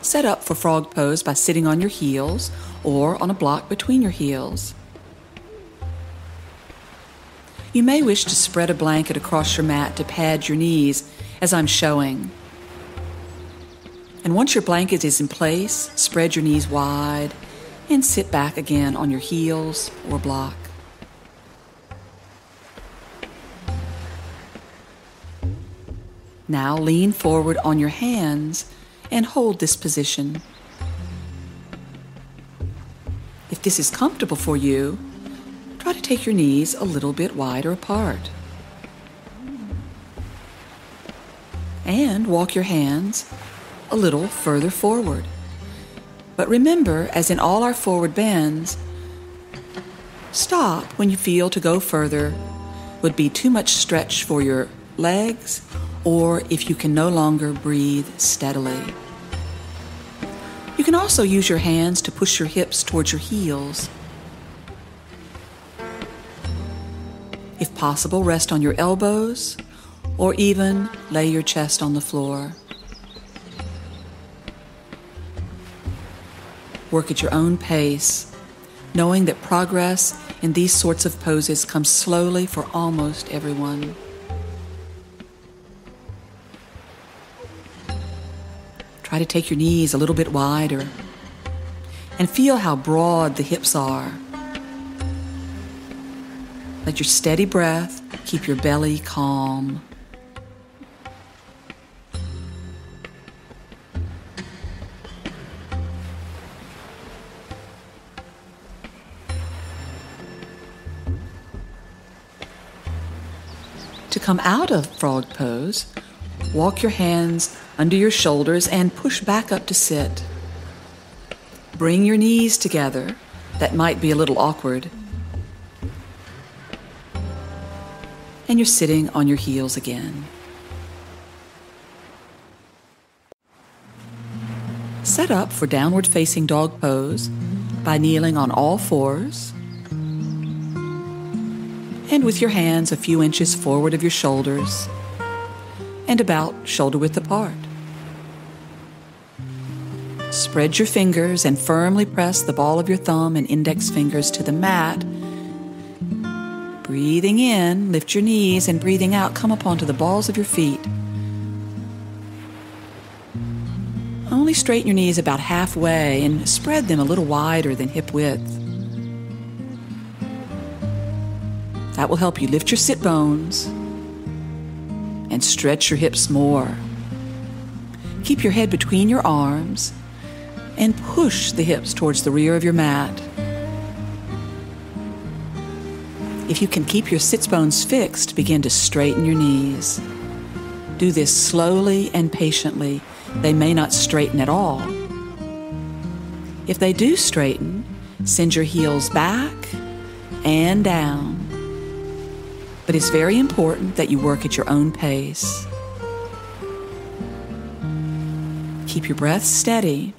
Set up for frog pose by sitting on your heels or on a block between your heels. You may wish to spread a blanket across your mat to pad your knees, as I'm showing. And once your blanket is in place, spread your knees wide and sit back again on your heels or block. Now lean forward on your hands and hold this position. If this is comfortable for you, try to take your knees a little bit wider apart. And walk your hands a little further forward. But remember, as in all our forward bends, stop when you feel to go further would be too much stretch for your legs, or if you can no longer breathe steadily. You can also use your hands to push your hips towards your heels. If possible, rest on your elbows or even lay your chest on the floor. Work at your own pace, knowing that progress in these sorts of poses comes slowly for almost everyone. Try to take your knees a little bit wider and feel how broad the hips are. Let your steady breath keep your belly calm. To come out of frog pose, walk your hands under your shoulders and push back up to sit. Bring your knees together. That might be a little awkward. And you're sitting on your heels again. Set up for downward facing dog pose by kneeling on all fours and with your hands a few inches forward of your shoulders and about shoulder width apart. Spread your fingers and firmly press the ball of your thumb and index fingers to the mat. Breathing in, lift your knees, and breathing out, come up onto the balls of your feet. Only straighten your knees about halfway and spread them a little wider than hip width. That will help you lift your sit bones and stretch your hips more. Keep your head between your arms and push the hips towards the rear of your mat. If you can keep your sits bones fixed, begin to straighten your knees. Do this slowly and patiently. They may not straighten at all. If they do straighten, send your heels back and down. But it's very important that you work at your own pace. Keep your breath steady.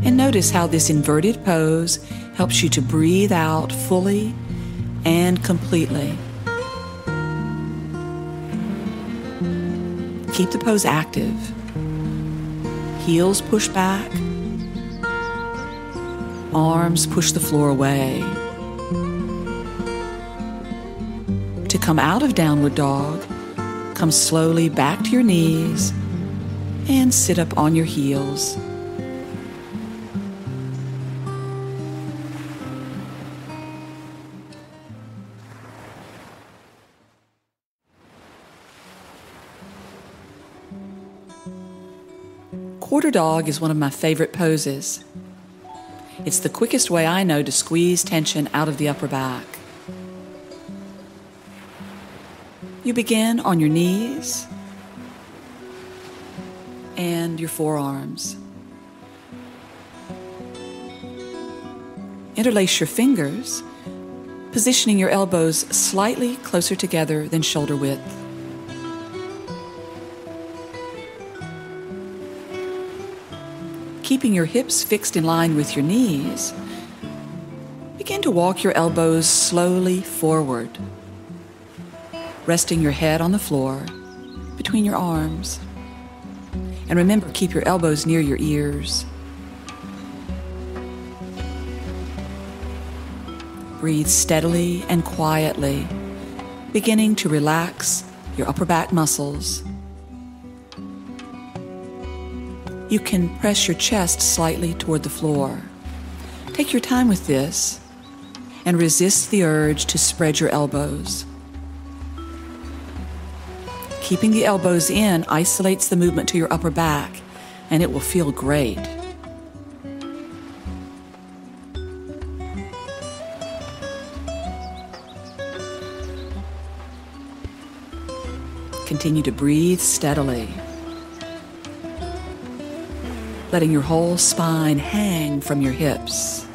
And notice how this inverted pose helps you to breathe out fully and completely. Keep the pose active. Heels push back. Arms push the floor away. To come out of downward dog, come slowly back to your knees and sit up on your heels. Quarter dog is one of my favorite poses. It's the quickest way I know to squeeze tension out of the upper back. You begin on your knees and your forearms. Interlace your fingers, positioning your elbows slightly closer together than shoulder width. Keeping your hips fixed in line with your knees, begin to walk your elbows slowly forward, resting your head on the floor between your arms. And remember, keep your elbows near your ears. Breathe steadily and quietly, beginning to relax your upper back muscles. You can press your chest slightly toward the floor. Take your time with this and resist the urge to spread your elbows. Keeping the elbows in isolates the movement to your upper back, and it will feel great. Continue to breathe steadily, letting your whole spine hang from your hips.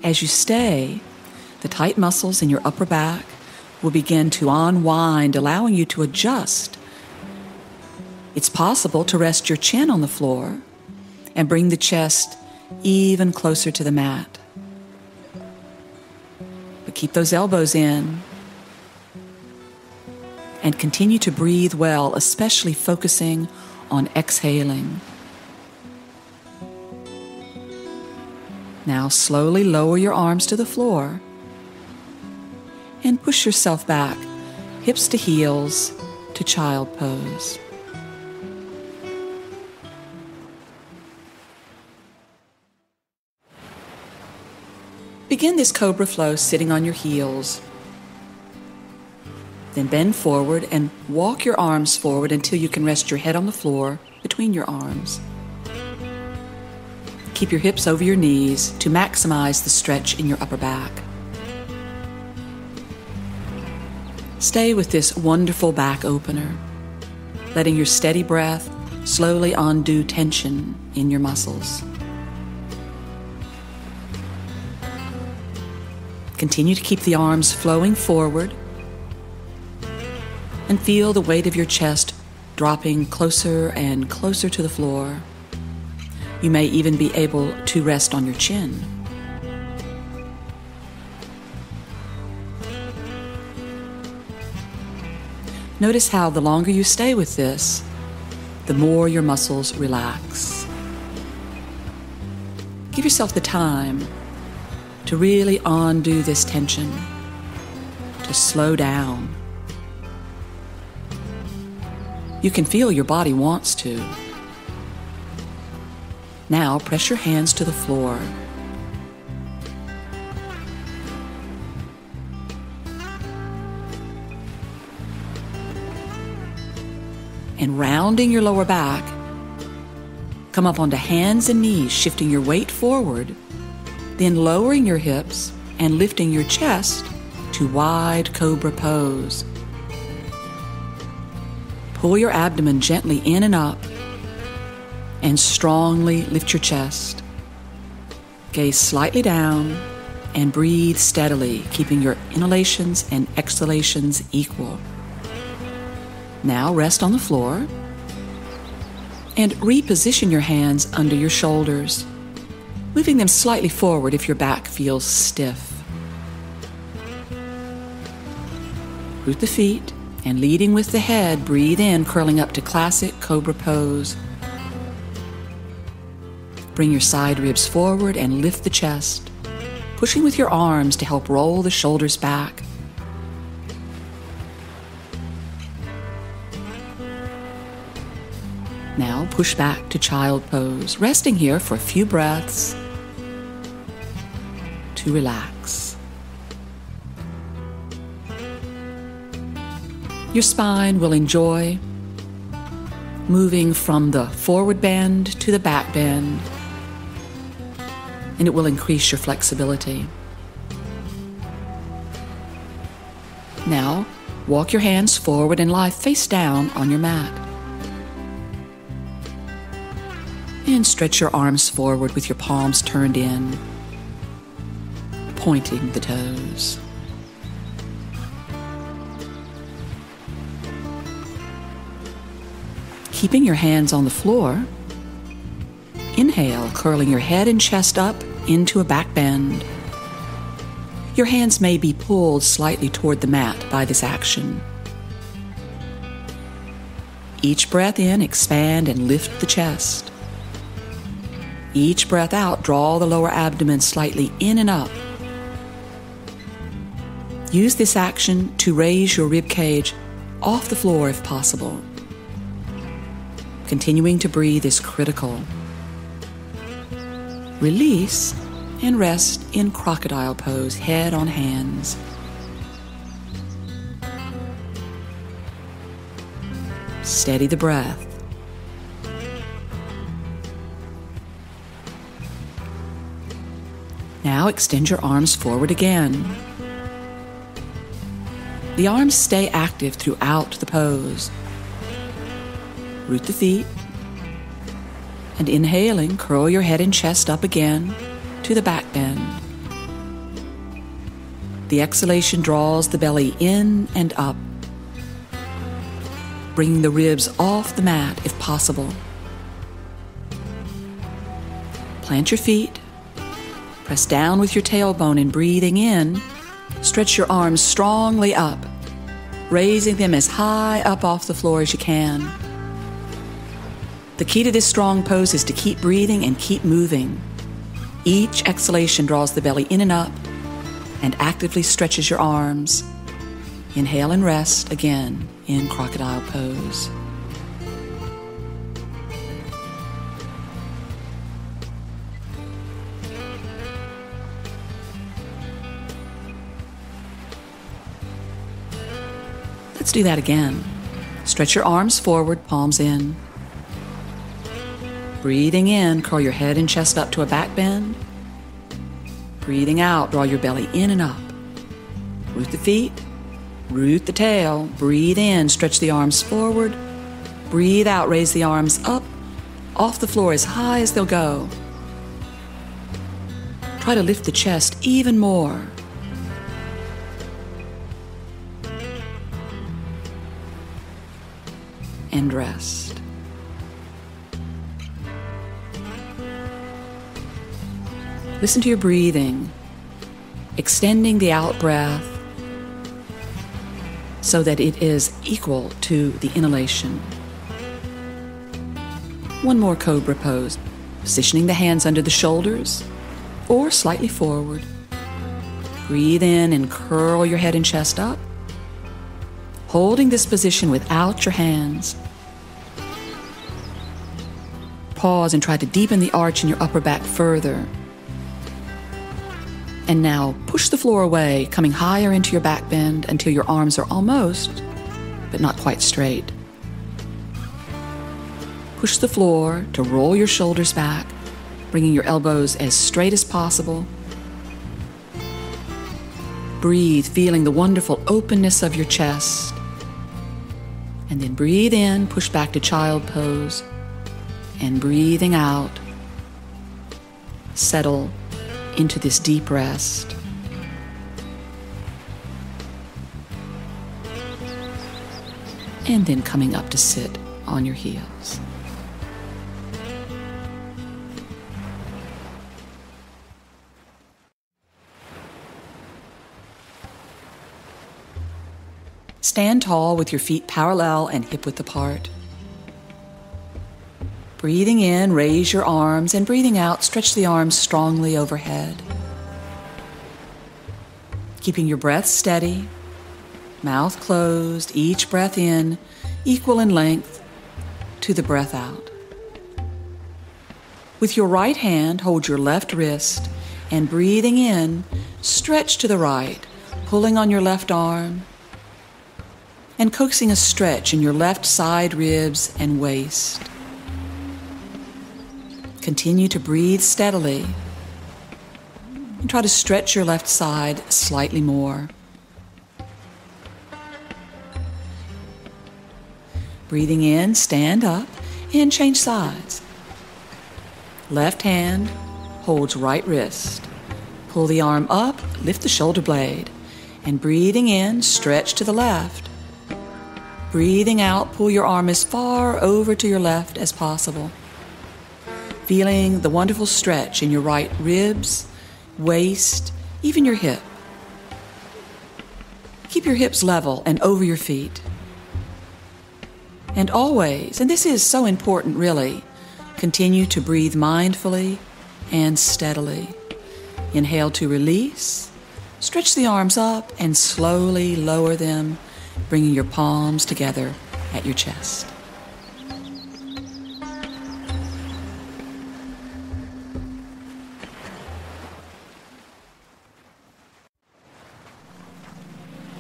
As you stay, the tight muscles in your upper back will begin to unwind, allowing you to adjust. It's possible to rest your chin on the floor and bring the chest even closer to the mat. But keep those elbows in and continue to breathe well, especially focusing on exhaling. Now slowly lower your arms to the floor and push yourself back, hips to heels, to child pose. Begin this cobra flow sitting on your heels. Then bend forward and walk your arms forward until you can rest your head on the floor between your arms. Keep your hips over your knees to maximize the stretch in your upper back. Stay with this wonderful back opener, letting your steady breath slowly undo tension in your muscles. Continue to keep the arms flowing forward and feel the weight of your chest dropping closer and closer to the floor. You may even be able to rest on your chin. Notice how the longer you stay with this, the more your muscles relax. Give yourself the time to really undo this tension, to slow down. You can feel your body wants to. Now press your hands to the floor. And rounding your lower back, come up onto hands and knees, shifting your weight forward, then lowering your hips and lifting your chest to wide cobra pose. Pull your abdomen gently in and up and strongly lift your chest. Gaze slightly down and breathe steadily, keeping your inhalations and exhalations equal. Now rest on the floor and reposition your hands under your shoulders, moving them slightly forward if your back feels stiff. Root the feet and leading with the head, breathe in, curling up to classic cobra pose. Bring your side ribs forward and lift the chest, pushing with your arms to help roll the shoulders back. Now push back to child pose, resting here for a few breaths to relax. Your spine will enjoy moving from the forward bend to the back bend, and it will increase your flexibility. Now, walk your hands forward and lie face down on your mat. And stretch your arms forward with your palms turned in, pointing the toes. Keeping your hands on the floor, inhale, curling your head and chest up into a back bend. Your hands may be pulled slightly toward the mat by this action. Each breath in, expand and lift the chest. Each breath out, draw the lower abdomen slightly in and up. Use this action to raise your rib cage off the floor if possible. Continuing to breathe is critical. Release and rest in crocodile pose, head on hands. Steady the breath. Now extend your arms forward again. The arms stay active throughout the pose. Root the feet. And inhaling, curl your head and chest up again to the back bend. The exhalation draws the belly in and up, bringing the ribs off the mat if possible. Plant your feet. Press down with your tailbone and breathing in, stretch your arms strongly up, raising them as high up off the floor as you can. The key to this strong pose is to keep breathing and keep moving. Each exhalation draws the belly in and up and actively stretches your arms. Inhale and rest again in crocodile pose. Let's do that again. Stretch your arms forward, palms in. Breathing in, curl your head and chest up to a back bend. Breathing out, draw your belly in and up. Root the feet, root the tail. Breathe in, stretch the arms forward. Breathe out, raise the arms up, off the floor as high as they'll go. Try to lift the chest even more. And rest. Listen to your breathing, extending the out breath so that it is equal to the inhalation. One more cobra pose, positioning the hands under the shoulders or slightly forward. Breathe in and curl your head and chest up, holding this position without your hands. Pause and try to deepen the arch in your upper back further. And now push the floor away, coming higher into your back bend until your arms are almost, but not quite straight. Push the floor to roll your shoulders back, bringing your elbows as straight as possible. Breathe, feeling the wonderful openness of your chest. And then breathe in, push back to child pose. And breathing out, settle into this deep rest. And then coming up to sit on your heels. Stand tall with your feet parallel and hip-width apart. Breathing in, raise your arms, and breathing out, stretch the arms strongly overhead. Keeping your breath steady, mouth closed, each breath in, equal in length to the breath out. With your right hand, hold your left wrist, and breathing in, stretch to the right, pulling on your left arm, and coaxing a stretch in your left side ribs and waist. Continue to breathe steadily and try to stretch your left side slightly more. Breathing in, stand up and change sides. Left hand holds right wrist. Pull the arm up, lift the shoulder blade, and breathing in, stretch to the left. Breathing out, pull your arm as far over to your left as possible. Feeling the wonderful stretch in your right ribs, waist, even your hip. Keep your hips level and over your feet. And always, and this is so important really, continue to breathe mindfully and steadily. Inhale to release. Stretch the arms up and slowly lower them, bringing your palms together at your chest.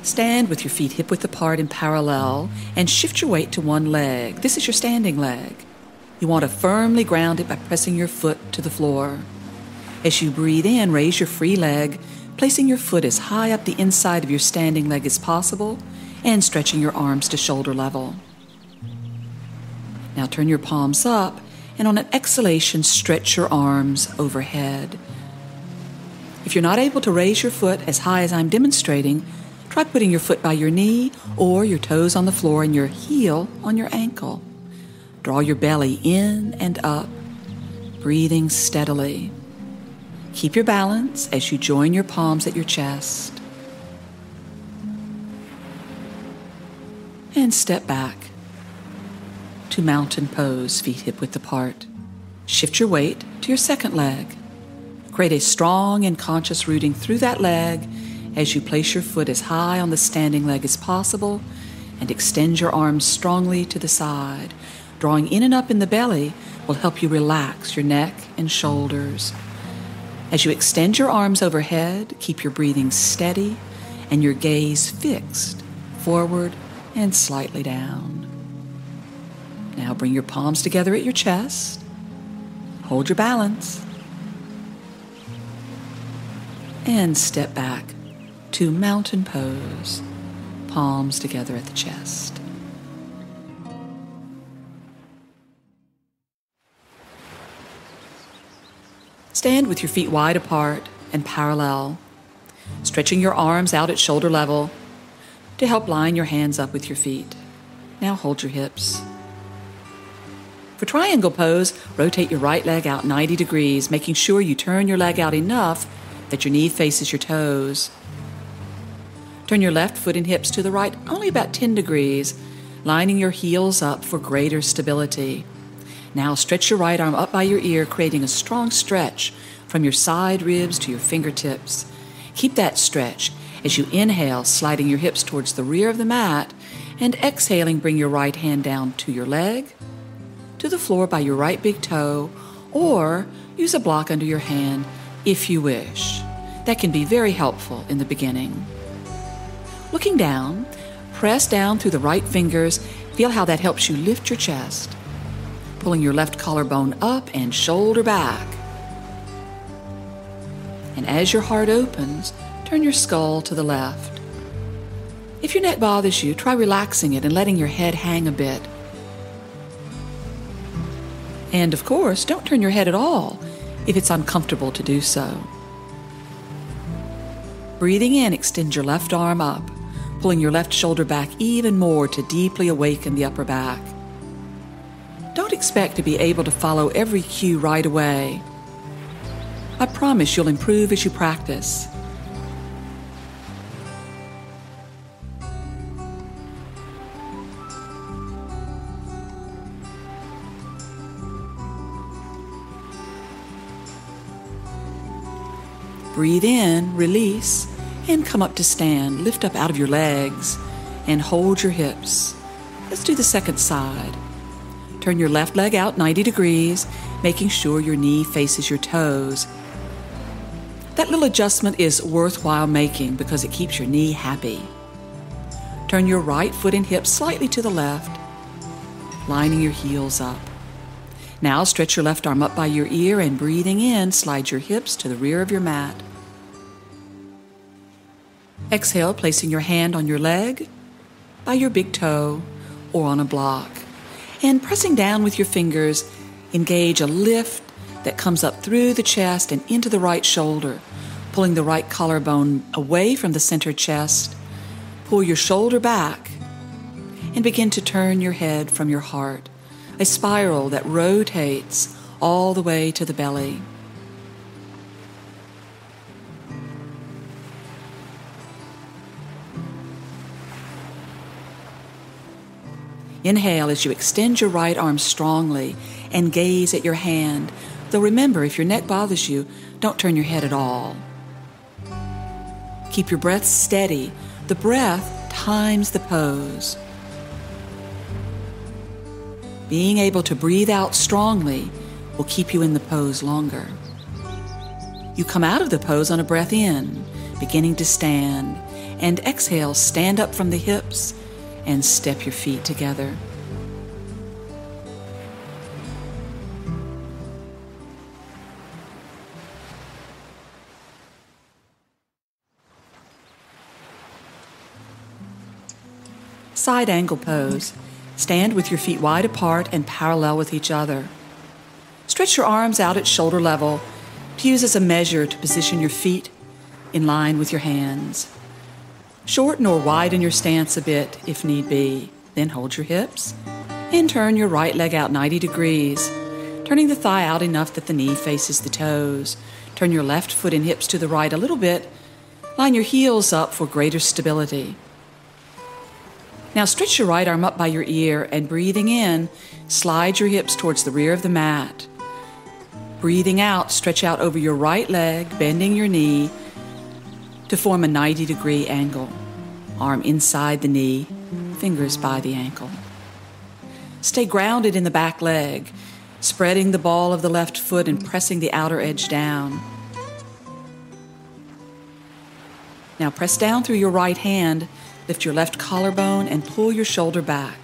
Stand with your feet hip-width apart and parallel and shift your weight to one leg. This is your standing leg. You want to firmly ground it by pressing your foot to the floor. As you breathe in, raise your free leg, placing your foot as high up the inside of your standing leg as possible and stretching your arms to shoulder level. Now turn your palms up and on an exhalation, stretch your arms overhead. If you're not able to raise your foot as high as I'm demonstrating, try putting your foot by your knee or your toes on the floor and your heel on your ankle. Draw your belly in and up, breathing steadily. Keep your balance as you join your palms at your chest. And step back to mountain pose, feet hip-width apart. Shift your weight to your second leg. Create a strong and conscious rooting through that leg as you place your foot as high on the standing leg as possible and extend your arms strongly to the side. Drawing in and up in the belly will help you relax your neck and shoulders. As you extend your arms overhead, keep your breathing steady and your gaze fixed forward and slightly down. Now bring your palms together at your chest. Hold your balance. And step back to mountain pose, palms together at the chest. Stand with your feet wide apart and parallel, stretching your arms out at shoulder level to help line your hands up with your feet. Now hold your hips. For triangle pose, rotate your right leg out 90 degrees, making sure you turn your leg out enough that your knee faces your toes. Turn your left foot and hips to the right only about 10 degrees, lining your heels up for greater stability. Now stretch your right arm up by your ear, creating a strong stretch from your side ribs to your fingertips. Keep that stretch as you inhale, sliding your hips towards the rear of the mat, and exhaling, bring your right hand down to your leg, to the floor by your right big toe, or use a block under your hand if you wish. That can be very helpful in the beginning. Looking down, press down through the right fingers. Feel how that helps you lift your chest. Pulling your left collarbone up and shoulder back. And as your heart opens, turn your skull to the left. If your neck bothers you, try relaxing it and letting your head hang a bit. And of course, don't turn your head at all if it's uncomfortable to do so. Breathing in, extend your left arm up, pulling your left shoulder back even more to deeply awaken the upper back. Don't expect to be able to follow every cue right away. I promise you'll improve as you practice. Breathe in, release, and come up to stand. Lift up out of your legs and hold your hips. Let's do the second side. Turn your left leg out 90 degrees, making sure your knee faces your toes. That little adjustment is worthwhile making because it keeps your knee happy. Turn your right foot and hip slightly to the left, lining your heels up. Now stretch your left arm up by your ear and breathing in, slide your hips to the rear of your mat. Exhale, placing your hand on your leg, by your big toe, or on a block. And pressing down with your fingers, engage a lift that comes up through the chest and into the right shoulder, pulling the right collarbone away from the center chest. Pull your shoulder back and begin to turn your head from your heart, a spiral that rotates all the way to the belly. Inhale as you extend your right arm strongly and gaze at your hand. Though remember, if your neck bothers you, don't turn your head at all. Keep your breath steady. The breath times the pose. Being able to breathe out strongly will keep you in the pose longer. You come out of the pose on a breath in, beginning to stand, and exhale, stand up from the hips and step your feet together. Side angle pose. Stand with your feet wide apart and parallel with each other. Stretch your arms out at shoulder level to use as a measure to position your feet in line with your hands. Shorten or widen your stance a bit if need be. Then hold your hips and turn your right leg out 90 degrees, turning the thigh out enough that the knee faces the toes. Turn your left foot and hips to the right a little bit. Line your heels up for greater stability. Now stretch your right arm up by your ear and breathing in, slide your hips towards the rear of the mat. Breathing out, stretch out over your right leg, bending your knee to form a 90-degree angle. Arm inside the knee, fingers by the ankle. Stay grounded in the back leg, spreading the ball of the left foot and pressing the outer edge down. Now press down through your right hand, lift your left collarbone and pull your shoulder back.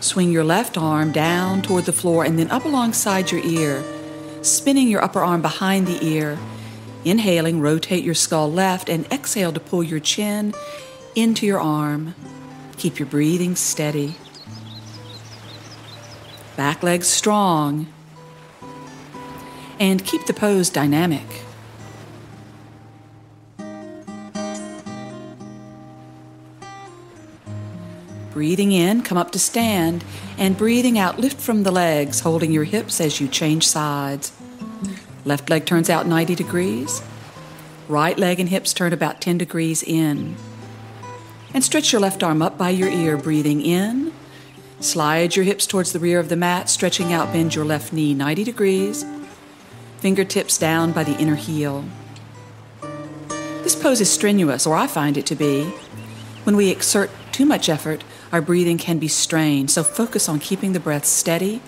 Swing your left arm down toward the floor and then up alongside your ear, spinning your upper arm behind the ear. Inhaling, rotate your skull left and exhale to pull your chin into your arm. Keep your breathing steady. Back leg strong. And keep the pose dynamic. Breathing in, come up to stand, and breathing out, lift from the legs, holding your hips as you change sides. Left leg turns out 90 degrees. Right leg and hips turn about 10 degrees in. And stretch your left arm up by your ear, breathing in. Slide your hips towards the rear of the mat, stretching out, bend your left knee 90 degrees. Fingertips down by the inner heel. This pose is strenuous, or I find it to be. When we exert too much effort, our breathing can be strained, so focus on keeping the breath steady,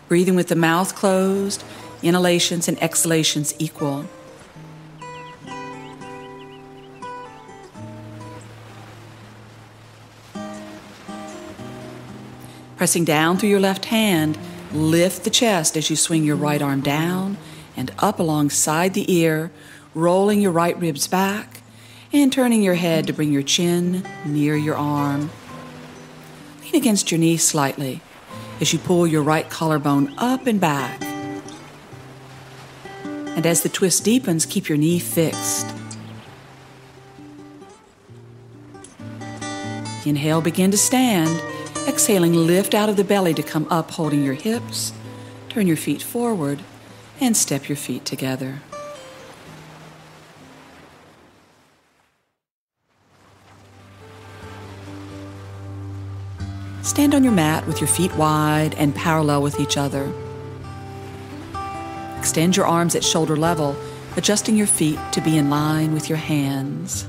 breathing with the mouth closed, inhalations and exhalations equal. Pressing down through your left hand, lift the chest as you swing your right arm down and up alongside the ear, rolling your right ribs back and turning your head to bring your chin near your arm. Lean against your knee slightly as you pull your right collarbone up and back. And as the twist deepens, keep your knee fixed. Inhale, begin to stand. Exhaling, lift out of the belly to come up, holding your hips. Turn your feet forward and step your feet together. Stand on your mat with your feet wide and parallel with each other. Extend your arms at shoulder level, adjusting your feet to be in line with your hands.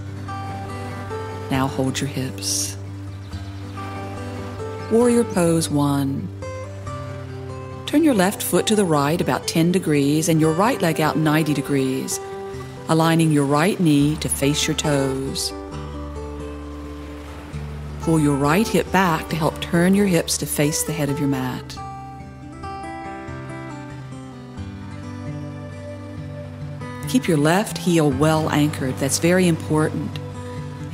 Now hold your hips. Warrior Pose 1. Turn your left foot to the right about 10 degrees and your right leg out 90 degrees, aligning your right knee to face your toes. Pull your right hip back to help turn your hips to face the head of your mat. Keep your left heel well anchored. That's very important.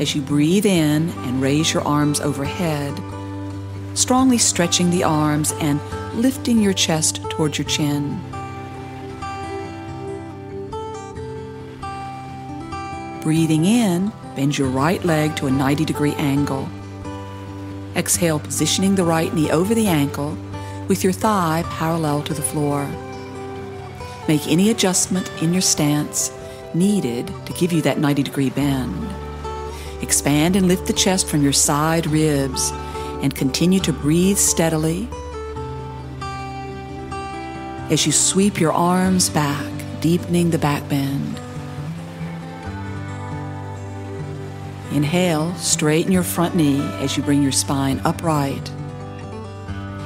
As you breathe in and raise your arms overhead, strongly stretching the arms and lifting your chest towards your chin. Breathing in, bend your right leg to a 90-degree angle. Exhale, positioning the right knee over the ankle with your thigh parallel to the floor. Make any adjustment in your stance needed to give you that 90-degree bend. Expand and lift the chest from your side ribs and continue to breathe steadily as you sweep your arms back, deepening the back bend. Inhale, straighten your front knee as you bring your spine upright.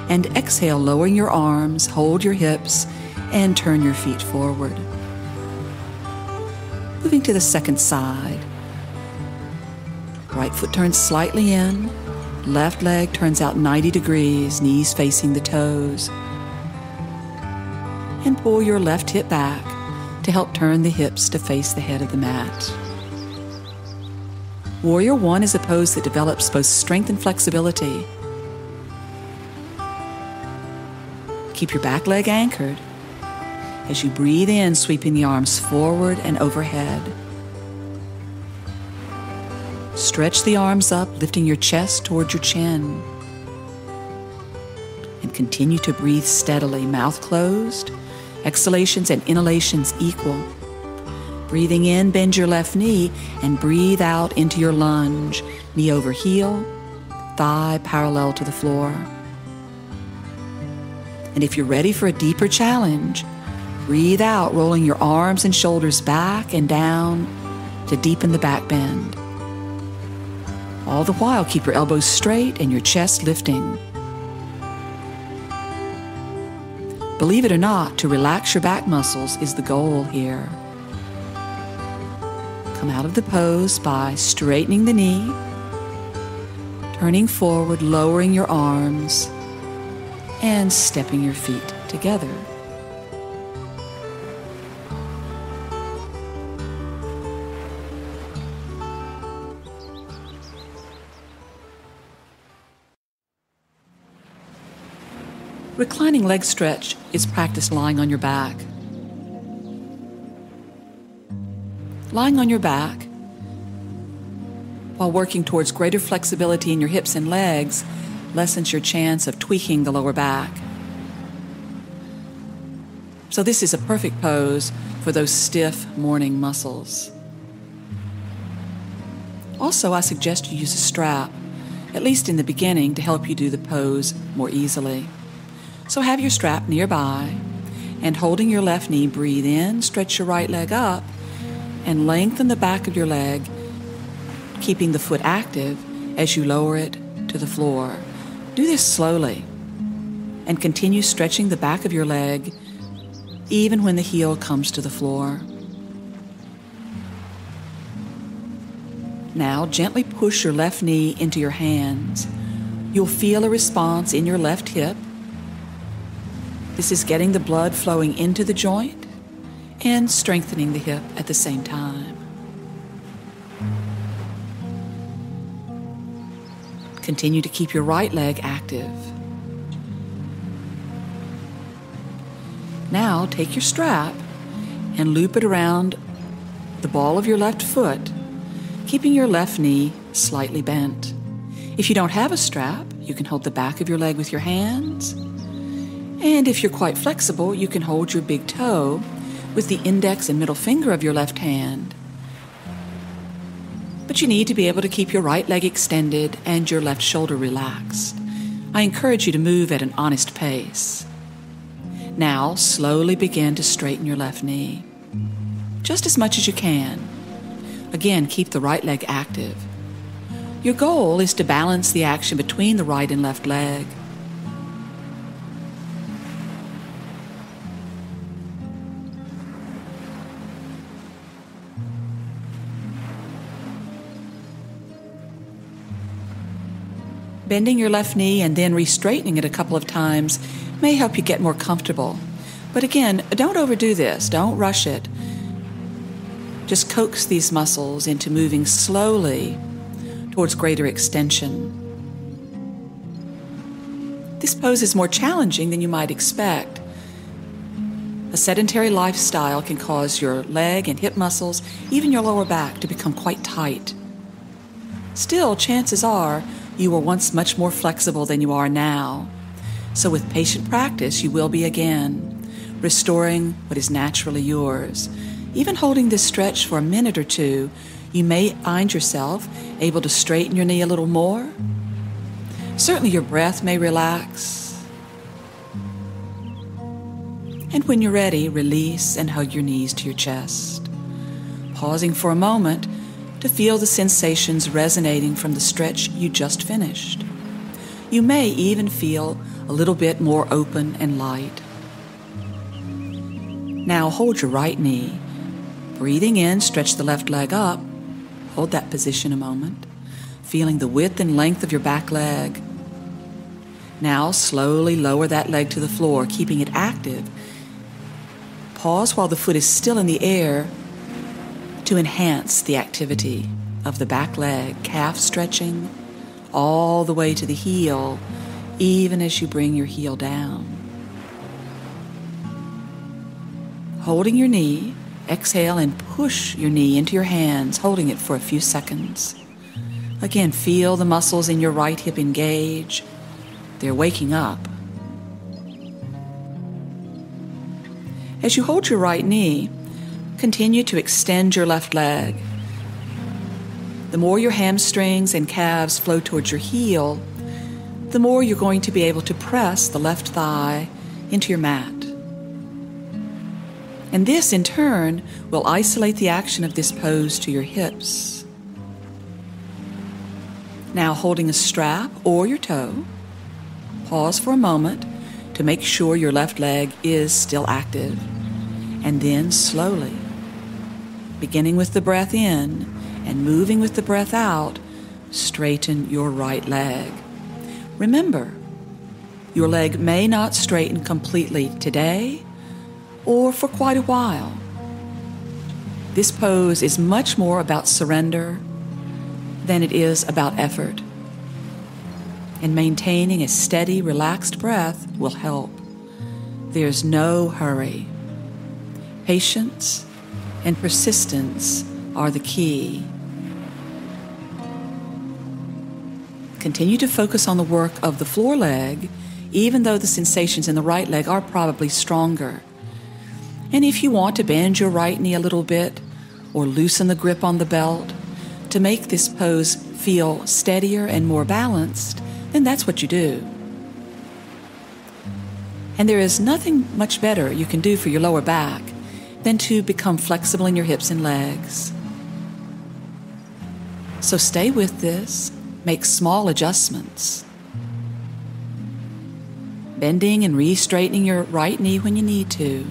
And exhale, lowering your arms, hold your hips, and turn your feet forward. Moving to the second side. Right foot turns slightly in, left leg turns out 90 degrees, knees facing the toes. And pull your left hip back to help turn the hips to face the head of the mat. Warrior One is a pose that develops both strength and flexibility. Keep your back leg anchored as you breathe in, sweeping the arms forward and overhead. Stretch the arms up, lifting your chest towards your chin. And continue to breathe steadily, mouth closed, exhalations and inhalations equal. Breathing in, bend your left knee and breathe out into your lunge, knee over heel, thigh parallel to the floor. And if you're ready for a deeper challenge, breathe out, rolling your arms and shoulders back and down to deepen the back bend. All the while, keep your elbows straight and your chest lifting. Believe it or not, to relax your back muscles is the goal here. Come out of the pose by straightening the knee, turning forward, lowering your arms, and stepping your feet together. Reclining leg stretch is practiced lying on your back. Lying on your back while working towards greater flexibility in your hips and legs lessens your chance of tweaking the lower back. So this is a perfect pose for those stiff morning muscles. Also, I suggest you use a strap, at least in the beginning, to help you do the pose more easily. So have your strap nearby, and holding your left knee, breathe in, stretch your right leg up, and lengthen the back of your leg, keeping the foot active as you lower it to the floor. Do this slowly, and continue stretching the back of your leg even when the heel comes to the floor. Now gently push your left knee into your hands. You'll feel a response in your left hip. This is getting the blood flowing into the joint and strengthening the hip at the same time. Continue to keep your right leg active. Now take your strap and loop it around the ball of your left foot, keeping your left knee slightly bent. If you don't have a strap, you can hold the back of your leg with your hands. And if you're quite flexible, you can hold your big toe with the index and middle finger of your left hand. But you need to be able to keep your right leg extended and your left shoulder relaxed. I encourage you to move at an honest pace. Now, slowly begin to straighten your left knee, just as much as you can. Again, keep the right leg active. Your goal is to balance the action between the right and left leg. Bending your left knee and then re-straightening it a couple of times may help you get more comfortable. But again, don't overdo this. Don't rush it. Just coax these muscles into moving slowly towards greater extension. This pose is more challenging than you might expect. A sedentary lifestyle can cause your leg and hip muscles, even your lower back, to become quite tight. Still, chances are you were once much more flexible than you are now. So with patient practice, you will be again, restoring what is naturally yours. Even holding this stretch for a minute or two, you may find yourself able to straighten your knee a little more. Certainly your breath may relax. And when you're ready, release and hug your knees to your chest, pausing for a moment to feel the sensations resonating from the stretch you just finished. You may even feel a little bit more open and light. Now hold your right knee. Breathing in, stretch the left leg up. Hold that position a moment, feeling the width and length of your back leg. Now slowly lower that leg to the floor, keeping it active. Pause while the foot is still in the air to enhance the activity of the back leg, calf stretching all the way to the heel, even as you bring your heel down. Holding your knee, exhale and push your knee into your hands, holding it for a few seconds. Again, feel the muscles in your right hip engage. They're waking up. As you hold your right knee, continue to extend your left leg. The more your hamstrings and calves flow towards your heel, the more you're going to be able to press the left thigh into your mat. And this, in turn, will isolate the action of this pose to your hips. Now, holding a strap or your toe, pause for a moment to make sure your left leg is still active. And then slowly, beginning with the breath in and moving with the breath out, straighten your right leg. Remember, your leg may not straighten completely today or for quite a while. This pose is much more about surrender than it is about effort. And maintaining a steady, relaxed breath will help. There's no hurry. Patience and persistence are the key. Continue to focus on the work of the floor leg, even though the sensations in the right leg are probably stronger. And if you want to bend your right knee a little bit or loosen the grip on the belt to make this pose feel steadier and more balanced, then that's what you do. And there is nothing much better you can do for your lower back than to become flexible in your hips and legs. So stay with this, make small adjustments, bending and re-straightening your right knee when you need to,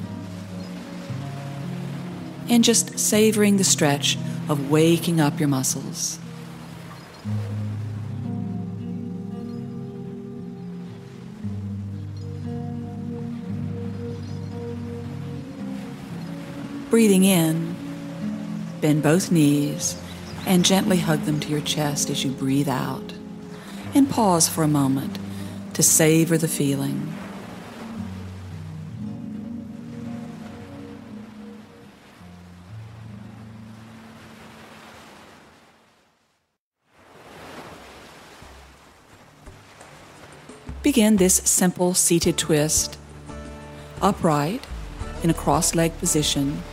and just savoring the stretch of waking up your muscles. Breathing in, bend both knees and gently hug them to your chest as you breathe out. And pause for a moment to savor the feeling. Begin this simple seated twist, upright in a cross-legged position,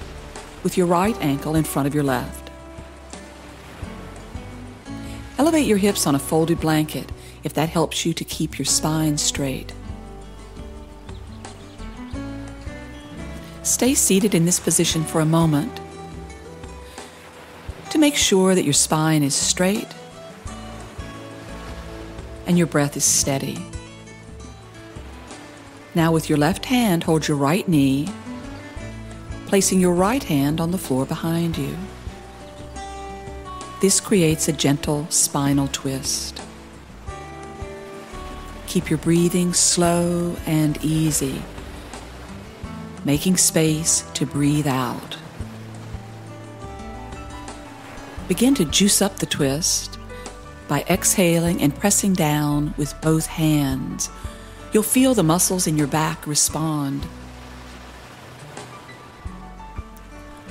with your right ankle in front of your left. Elevate your hips on a folded blanket if that helps you to keep your spine straight. Stay seated in this position for a moment to make sure that your spine is straight and your breath is steady. Now with your left hand, hold your right knee, placing your right hand on the floor behind you. This creates a gentle spinal twist. Keep your breathing slow and easy, making space to breathe out. Begin to juice up the twist by exhaling and pressing down with both hands. You'll feel the muscles in your back respond.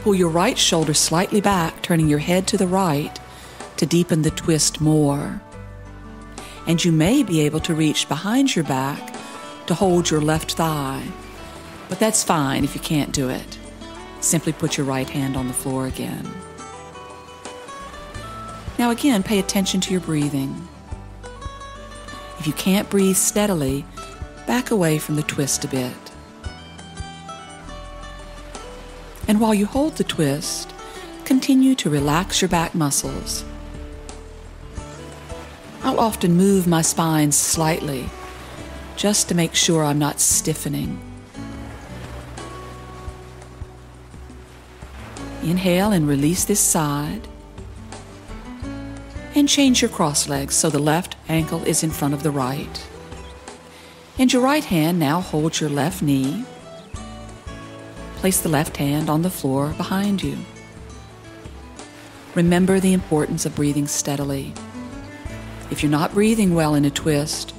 Pull your right shoulder slightly back, turning your head to the right to deepen the twist more. And you may be able to reach behind your back to hold your left thigh, but that's fine if you can't do it. Simply put your right hand on the floor again. Now again, pay attention to your breathing. If you can't breathe steadily, back away from the twist a bit. And while you hold the twist, continue to relax your back muscles. I'll often move my spine slightly, just to make sure I'm not stiffening. Inhale and release this side. And change your cross legs so the left ankle is in front of the right. And your right hand now holds your left knee. Place the left hand on the floor behind you. Remember the importance of breathing steadily. If you're not breathing well in a twist,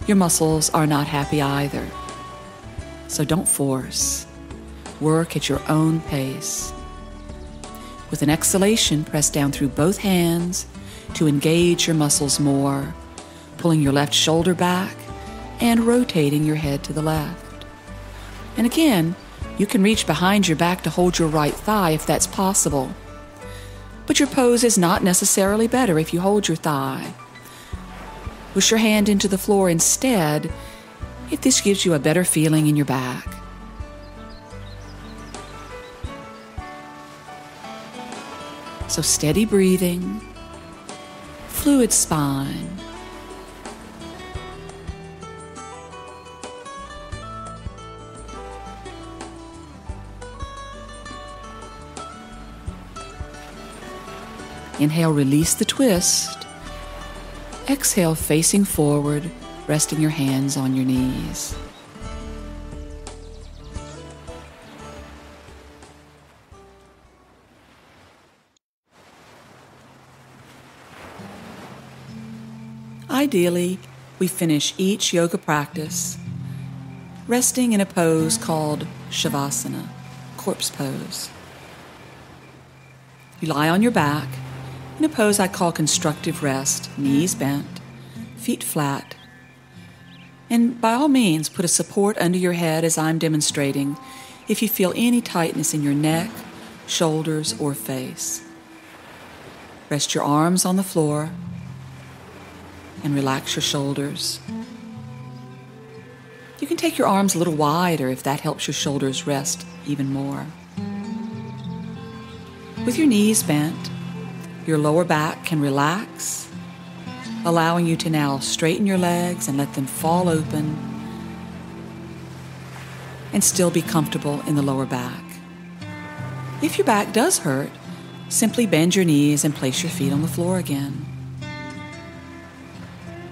your muscles are not happy either. So don't force. Work at your own pace. With an exhalation, press down through both hands to engage your muscles more, pulling your left shoulder back and rotating your head to the left. And again, you can reach behind your back to hold your right thigh if that's possible. But your pose is not necessarily better if you hold your thigh. Push your hand into the floor instead if this gives you a better feeling in your back. So steady breathing, fluid spine. Inhale, release the twist. Exhale, facing forward, resting your hands on your knees. Ideally, we finish each yoga practice resting in a pose called Shavasana, corpse pose. You lie on your back in a pose I call constructive rest, knees bent, feet flat. And by all means, put a support under your head as I'm demonstrating if you feel any tightness in your neck, shoulders, or face. Rest your arms on the floor and relax your shoulders. You can take your arms a little wider if that helps your shoulders rest even more. With your knees bent, your lower back can relax, allowing you to now straighten your legs and let them fall open and still be comfortable in the lower back. If your back does hurt, simply bend your knees and place your feet on the floor again.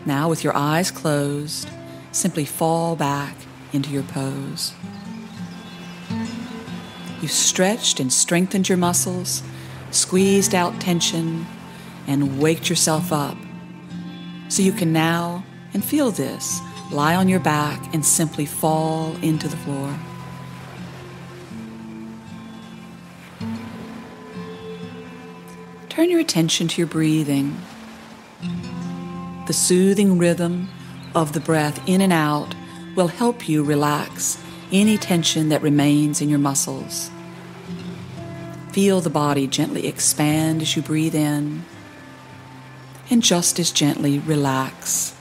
Now, with your eyes closed, simply fall back into your pose. You've stretched and strengthened your muscles, squeezed out tension, and waked yourself up. So you can now, and feel this, lie on your back and simply fall into the floor. Turn your attention to your breathing. The soothing rhythm of the breath in and out will help you relax any tension that remains in your muscles. Feel the body gently expand as you breathe in, and just as gently relax